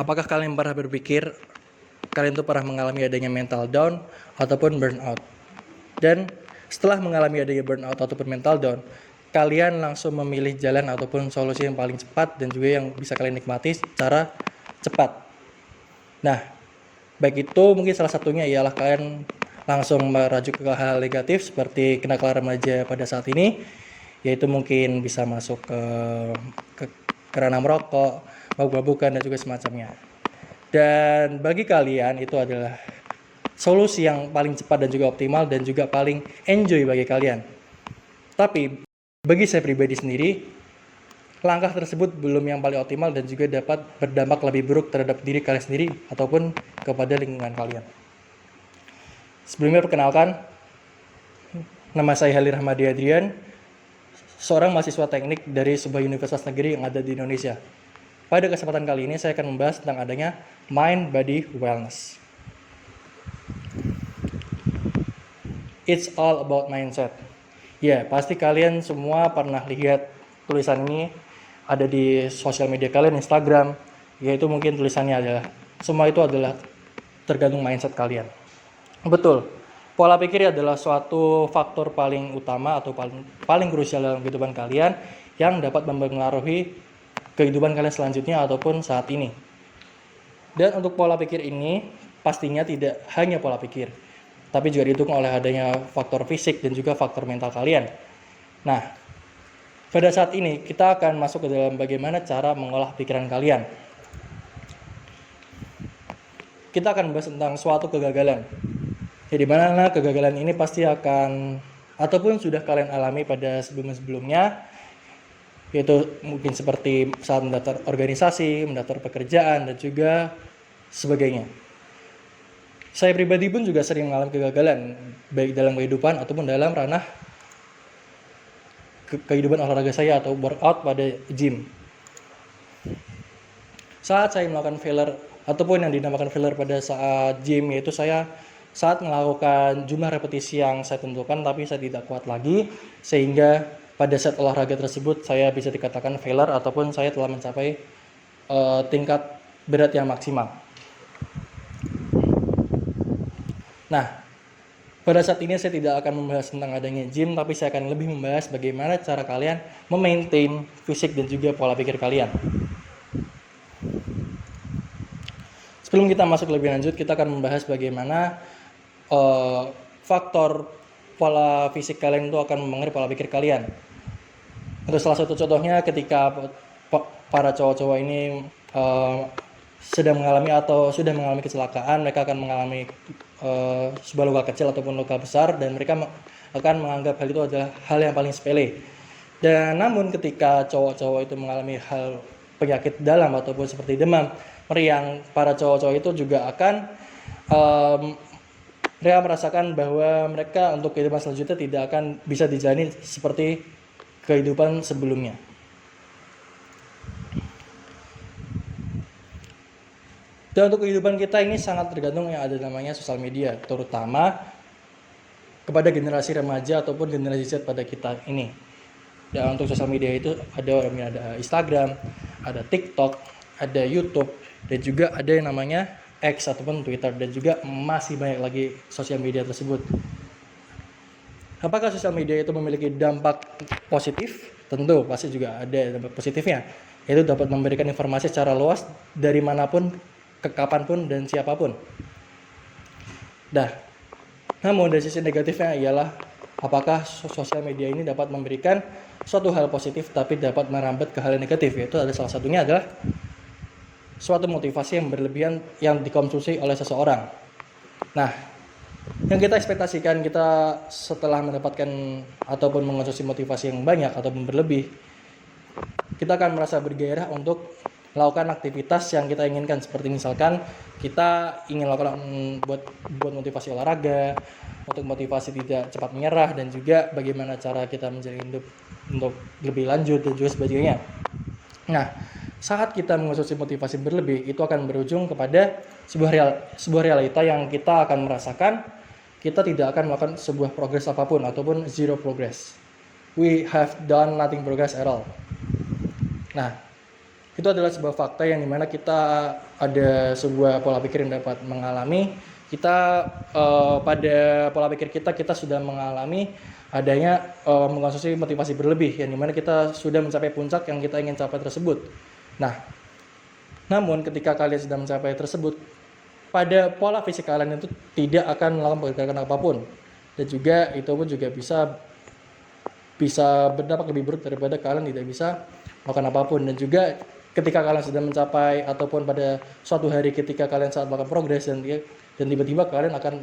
Apakah kalian pernah berpikir kalian tuh pernah mengalami adanya mental down ataupun burnout? Dan setelah mengalami adanya burnout ataupun mental down, kalian langsung memilih jalan ataupun solusi yang paling cepat dan juga yang bisa kalian nikmati secara cepat. Nah, baik itu mungkin salah satunya ialah kalian langsung merajuk ke hal negatif seperti kenakalan remaja pada saat ini, yaitu mungkin bisa masuk ke ranah merokok, mabuk-mabukan dan juga semacamnya. Dan bagi kalian itu adalah solusi yang paling cepat dan juga optimal dan juga paling enjoy bagi kalian. Tapi bagi saya pribadi sendiri, langkah tersebut belum yang paling optimal dan juga dapat berdampak lebih buruk terhadap diri kalian sendiri ataupun kepada lingkungan kalian. Sebelumnya perkenalkan, nama saya Halil Rahmadi Adrian, seorang mahasiswa teknik dari sebuah universitas negeri yang ada di Indonesia. Pada kesempatan kali ini saya akan membahas tentang adanya mind body wellness. It's all about mindset. Ya, pasti kalian semua pernah lihat tulisan ini ada di sosial media kalian, Instagram, yaitu mungkin tulisannya adalah semua itu adalah tergantung mindset kalian. Betul, pola pikir adalah suatu faktor paling utama atau paling krusial dalam kehidupan kalian yang dapat mempengaruhi kehidupan kalian selanjutnya ataupun saat ini. Dan untuk pola pikir ini pastinya tidak hanya pola pikir, tapi juga didukung oleh adanya faktor fisik dan juga faktor mental kalian. Nah, pada saat ini kita akan masuk ke dalam bagaimana cara mengolah pikiran kalian. Kita akan bahas tentang suatu kegagalan. Jadi mana kegagalan ini pasti akan ataupun sudah kalian alami pada sebelumnya, yaitu mungkin seperti saat mendaftar organisasi, mendaftar pekerjaan, dan juga sebagainya. Saya pribadi pun juga sering mengalami kegagalan, baik dalam kehidupan ataupun dalam ranah kehidupan olahraga saya atau workout pada gym. Saat saya melakukan failure ataupun yang dinamakan failure pada saat gym, yaitu saya saat melakukan jumlah repetisi yang saya tentukan tapi saya tidak kuat lagi, sehingga pada saat olahraga tersebut saya bisa dikatakan failure ataupun saya telah mencapai tingkat berat yang maksimal. Nah, pada saat ini saya tidak akan membahas tentang adanya gym, tapi saya akan lebih membahas bagaimana cara kalian memaintain fisik dan juga pola pikir kalian. Sebelum kita masuk lebih lanjut, kita akan membahas bagaimana faktor pola fisik kalian itu akan mempengaruhi pola pikir kalian. Untuk salah satu contohnya, ketika para cowok-cowok ini sedang mengalami atau sudah mengalami kecelakaan, mereka akan mengalami sebuah luka kecil ataupun luka besar, dan mereka akan menganggap hal itu adalah hal yang paling sepele. Dan namun ketika cowok-cowok itu mengalami hal penyakit dalam ataupun seperti demam, meriang, para cowok-cowok itu juga akan mereka merasakan bahwa mereka untuk kehidupan selanjutnya tidak akan bisa dijalani seperti kehidupan sebelumnya. Dan untuk kehidupan kita ini sangat tergantung yang ada namanya sosial media, terutama kepada generasi remaja ataupun generasi Z pada kita ini. Dan untuk sosial media itu ada Instagram, ada TikTok, ada YouTube, dan juga ada yang namanya X ataupun Twitter, dan juga masih banyak lagi sosial media tersebut. Apakah sosial media itu memiliki dampak positif? Tentu pasti juga ada dampak positifnya, yaitu dapat memberikan informasi secara luas dari manapun, ke kapanpun, dan siapapun. Namun dari sisi negatifnya ialah apakah sosial media ini dapat memberikan suatu hal positif tapi dapat merambat ke hal negatif, yaitu ada salah satunya adalah suatu motivasi yang berlebihan yang dikonsumsi oleh seseorang. Nah, yang kita ekspektasikan kita setelah mendapatkan ataupun mengonsumsi motivasi yang banyak ataupun berlebih, kita akan merasa bergairah untuk melakukan aktivitas yang kita inginkan, seperti misalkan kita ingin melakukan buat motivasi olahraga, untuk motivasi tidak cepat menyerah, dan juga bagaimana cara kita menjalani hidup untuk lebih lanjut dan juga sebagainya. Nah, saat kita mengonsumsi motivasi berlebih, itu akan berujung kepada sebuah realita yang kita akan merasakan kita tidak akan melakukan sebuah progres apapun ataupun zero progress. We have done nothing progress at all. Nah, Itu adalah sebuah fakta yang dimana kita ada sebuah pola pikir yang dapat mengalami. Kita pada pola pikir kita sudah mengalami adanya mengkonsumsi motivasi berlebih, yang dimana kita sudah mencapai puncak yang kita ingin capai tersebut. Nah, namun ketika kalian sudah mencapai tersebut, pada pola fisik kalian itu tidak akan melakukan pergerakan apapun, dan juga itu pun juga bisa berdampak lebih buruk daripada kalian tidak bisa melakukan apapun. Dan juga ketika kalian sudah mencapai ataupun pada suatu hari ketika kalian saat melakukan progres dan tiba-tiba kalian akan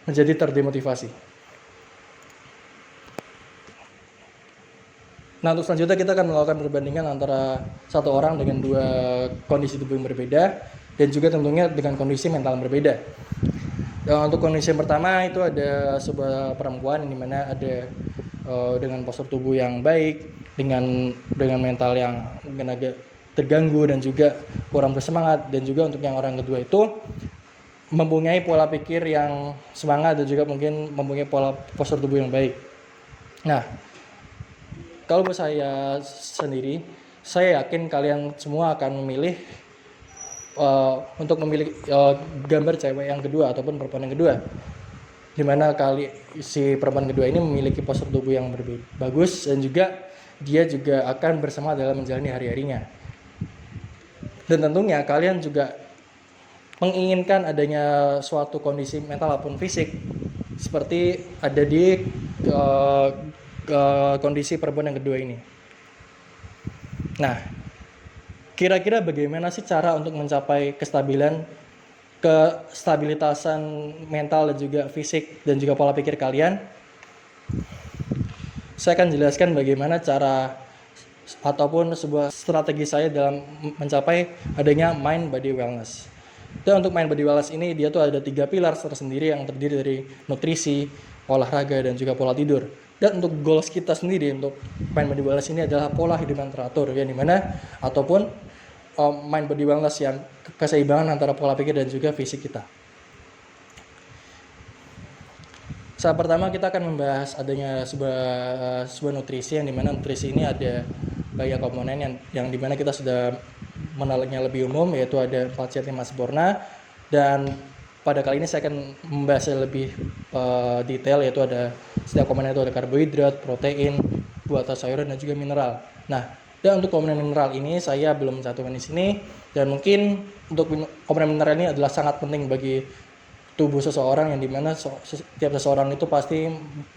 menjadi terdemotivasi. Nah, untuk selanjutnya kita akan melakukan perbandingan antara satu orang dengan dua kondisi tubuh yang berbeda dan juga tentunya dengan kondisi mental yang berbeda. Untuk kondisi yang pertama itu ada sebuah perempuan di mana ada dengan postur tubuh yang baik, dengan mental yang mungkin agak terganggu dan juga kurang bersemangat. Dan juga untuk yang orang kedua itu mempunyai pola pikir yang semangat dan juga mungkin mempunyai pola postur tubuh yang baik. Nah, kalau buat saya sendiri, saya yakin kalian semua akan memilih untuk memilih gambar cewek yang kedua ataupun perempuan yang kedua, dimana si perempuan kedua ini memiliki postur tubuh yang bagus dan juga dia juga akan bersemangat dalam menjalani hari-harinya. Dan tentunya kalian juga menginginkan adanya suatu kondisi mental maupun fisik seperti ada di kondisi perempuan yang kedua ini. Nah, kira-kira bagaimana sih cara untuk mencapai kestabilitasan mental dan juga fisik dan juga pola pikir kalian? Saya akan jelaskan bagaimana cara ataupun sebuah strategi saya dalam mencapai adanya mind body wellness. Dan untuk mind body wellness ini dia tuh ada 3 pilar tersendiri yang terdiri dari nutrisi, olahraga dan juga pola tidur. Dan untuk goals kita sendiri untuk mind body wellness ini adalah pola hidup yang teratur, yang dimana ataupun mind body wellness yang keseimbangan antara pola pikir dan juga fisik kita. Saat pertama kita akan membahas adanya sebuah nutrisi, yang dimana nutrisi ini ada banyak komponen yang dimana kita sudah mengenalnya lebih umum, yaitu ada 4 C5 sempurna. Dan pada kali ini saya akan membahasnya lebih detail, yaitu ada setiap komponen itu ada karbohidrat, protein, buah atau sayuran dan juga mineral. Nah, dan untuk komponen mineral ini saya belum mencantumkan di sini, dan mungkin untuk komponen mineral ini adalah sangat penting bagi tubuh seseorang, yang dimana setiap seseorang itu pasti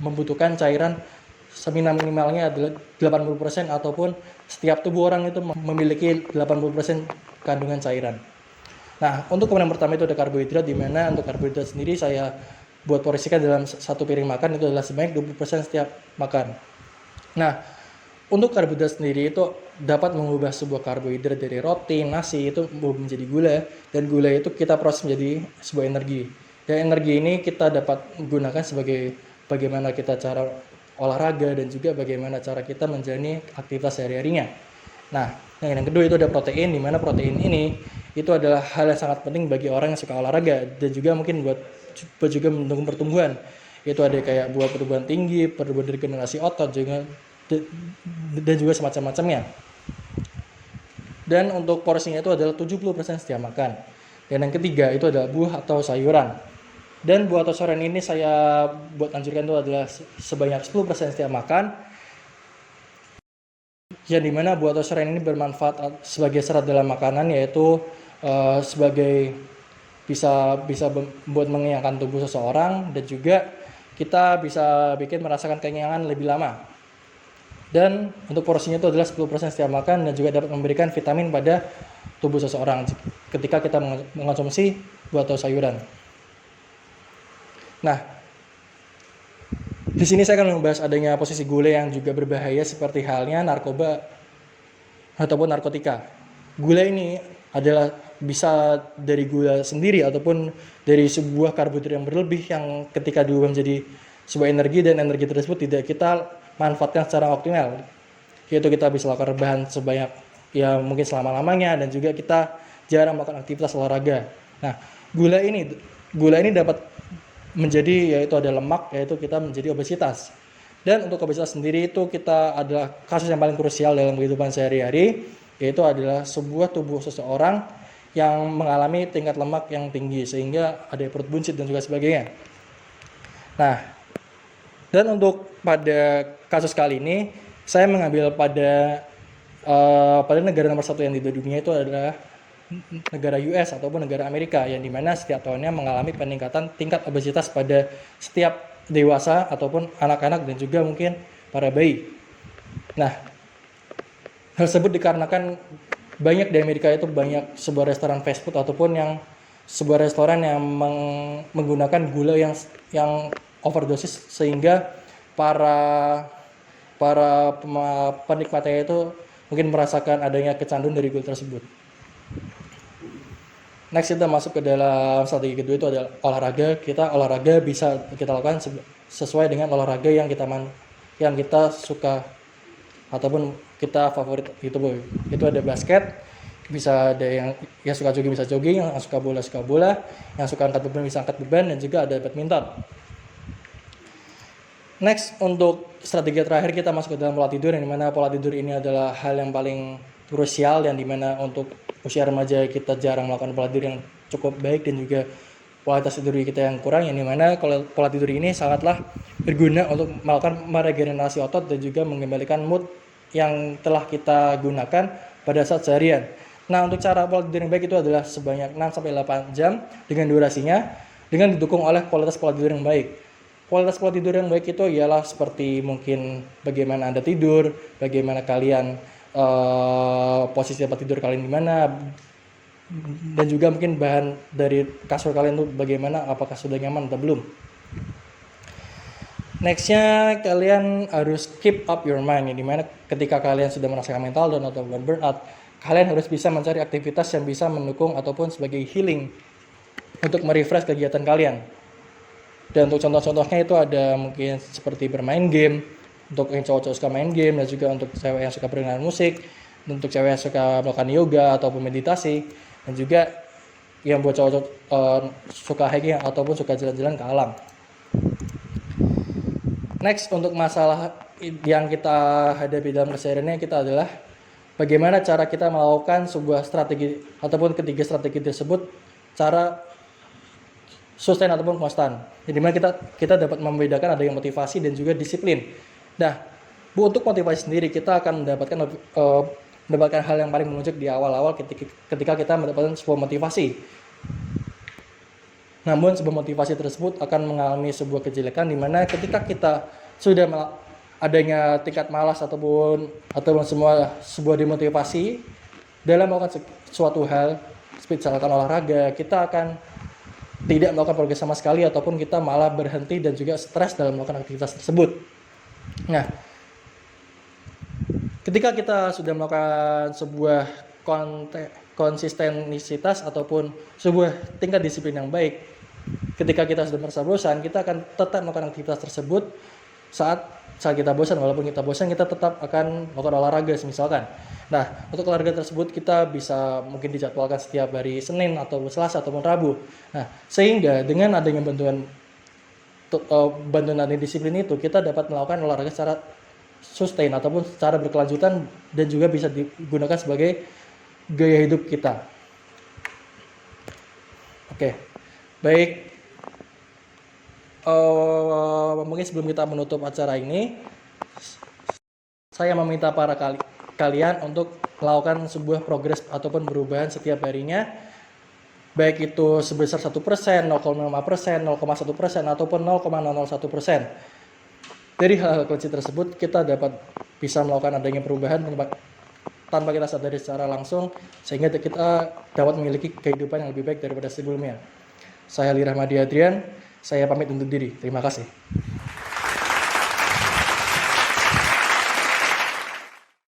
membutuhkan cairan seminimalnya adalah 80%, ataupun setiap tubuh orang itu memiliki 80% kandungan cairan. Nah, untuk komponen pertama itu ada karbohidrat, di mana untuk karbohidrat sendiri saya buat porsikan dalam satu piring makan itu adalah sebanyak 20% setiap makan. Nah, untuk karbohidrat sendiri itu dapat mengubah sebuah karbohidrat dari roti, nasi itu menjadi gula, dan gula itu kita proses menjadi sebuah energi. Dan energi ini kita dapat gunakan sebagai bagaimana kita cara olahraga dan juga bagaimana cara kita menjalani aktivitas sehari-harinya. Nah, yang kedua itu ada protein, di mana protein ini itu adalah hal yang sangat penting bagi orang yang suka olahraga dan juga mungkin buat juga mendukung pertumbuhan. Itu ada kayak buat pertumbuhan tinggi, pertumbuhan regenerasi otot juga dan juga semacam-macamnya. Dan untuk porsinya itu adalah 70% setiap makan. Dan yang ketiga itu adalah buah atau sayuran. Dan buah atau sayuran ini saya buat anjurkan itu adalah sebanyak 10% setiap makan. Yang dimana buah atau sayuran ini bermanfaat sebagai serat dalam makanan, yaitu sebagai bisa membuat mengenyangkan tubuh seseorang, dan juga kita bisa bikin merasakan kekenyangan lebih lama. Dan untuk porsinya itu adalah 10% setiap makan, dan juga dapat memberikan vitamin pada tubuh seseorang ketika kita mengonsumsi buah atau sayuran. Nah, di sini saya akan membahas adanya posisi gula yang juga berbahaya seperti halnya narkoba ataupun narkotika. Gula ini adalah bisa dari gula sendiri ataupun dari sebuah karbohidrat yang berlebih yang ketika diubah menjadi sebuah energi, dan energi tersebut tidak kita manfaatkan secara optimal. Yaitu kita bisa lakukan rebahan sebanyak mungkin selama-lamanya, dan juga kita jarang melakukan aktivitas olahraga. Nah, gula ini dapat menjadi yaitu ada lemak, yaitu kita menjadi obesitas. Dan untuk obesitas sendiri itu kita adalah kasus yang paling krusial dalam kehidupan sehari-hari, yaitu adalah sebuah tubuh seseorang yang mengalami tingkat lemak yang tinggi sehingga ada perut buncit dan juga sebagainya. Nah, dan untuk pada kasus kali ini saya mengambil pada negara nomor 1 yang di dunia itu adalah negara US ataupun negara Amerika, yang dimana setiap tahunnya mengalami peningkatan tingkat obesitas pada setiap dewasa ataupun anak-anak dan juga mungkin para bayi. Nah, hal tersebut dikarenakan banyak di Amerika itu banyak sebuah restoran fast food ataupun yang sebuah restoran yang menggunakan gula yang overdosis sehingga para penikmatnya itu mungkin merasakan adanya kecanduan dari gula tersebut. Next kita masuk ke dalam strategi kedua, itu adalah olahraga. Olahraga bisa kita lakukan sesuai dengan olahraga yang kita suka ataupun kita favorit gitu boy. Itu ada basket, bisa ada yang suka jogging bisa jogging, yang suka bola, yang suka angkat beban bisa angkat beban, dan juga ada badminton. Next, untuk strategi terakhir kita masuk ke dalam pola tidur, yang dimana pola tidur ini adalah hal yang paling krusial, yang dimana untuk usia remaja kita jarang melakukan pola tidur yang cukup baik dan juga kualitas tidur kita yang kurang, yang dimana kalau pola tidur ini sangatlah berguna untuk melakukan meregenerasi otot dan juga mengembalikan mood yang telah kita gunakan pada saat seharian. Nah, untuk cara pola tidur yang baik itu adalah sebanyak 6-8 jam dengan durasinya, dengan didukung oleh kualitas pola tidur yang baik. Kualitas pola tidur yang baik itu ialah seperti mungkin bagaimana Anda tidur, bagaimana kalian posisi tempat tidur kalian di mana, dan juga mungkin bahan dari kasur kalian itu bagaimana, apakah sudah nyaman atau belum. Nextnya, kalian harus keep up your mind, di mana ketika kalian sudah merasakan mental down atau burnout, kalian harus bisa mencari aktivitas yang bisa mendukung ataupun sebagai healing untuk merefresh kegiatan kalian. Dan untuk contoh-contohnya itu ada mungkin seperti bermain game, untuk yang cowok-cowok suka main game, dan juga untuk cewek yang suka berdengar musik, dan untuk cewek yang suka melakukan yoga ataupun meditasi, dan juga yang buat cowok-cowok suka hiking ataupun suka jalan-jalan ke alam. Next, untuk masalah yang kita hadapi dalam kesehariannya kita adalah bagaimana cara kita melakukan sebuah strategi ataupun ketiga strategi tersebut cara sustain ataupun konstan. Jadi dimana kita dapat membedakan ada yang motivasi dan juga disiplin. Nah, untuk motivasi sendiri kita akan mendapatkan hal yang paling menunjuk di awal-awal ketika kita mendapatkan sebuah motivasi. Namun sebuah motivasi tersebut akan mengalami sebuah kejelekan, di mana ketika kita sudah adanya tingkat malas ataupun sebuah demotivasi dalam melakukan suatu hal, seperti misalkan olahraga, kita akan tidak melakukan progres sama sekali ataupun kita malah berhenti dan juga stres dalam melakukan aktivitas tersebut. Nah, ketika kita sudah melakukan sebuah konsistensitas ataupun sebuah tingkat disiplin yang baik, ketika kita sudah merasa bosan, kita akan tetap melakukan aktivitas tersebut. Saat kita bosan, walaupun kita bosan, kita tetap akan melakukan olahraga misalkan. Nah, untuk olahraga tersebut kita bisa mungkin dijadwalkan setiap hari Senin atau Selasa ataupun Rabu. Nah, sehingga dengan adanya bantuan dari disiplin itu, kita dapat melakukan olahraga secara sustain ataupun secara berkelanjutan dan juga bisa digunakan sebagai gaya hidup kita. Oke, baik. Mungkin sebelum kita menutup acara ini, saya meminta para kalian untuk melakukan sebuah progres ataupun perubahan setiap harinya, baik itu sebesar 1%, 0,5%, 0,1%, ataupun 0,001%. Dari hal-hal kecil tersebut, kita dapat bisa melakukan adanya perubahan tanpa kita sadari secara langsung, sehingga kita dapat memiliki kehidupan yang lebih baik daripada sebelumnya. Saya Ali Rahmadi Adrian, saya pamit undur diri. Terima kasih.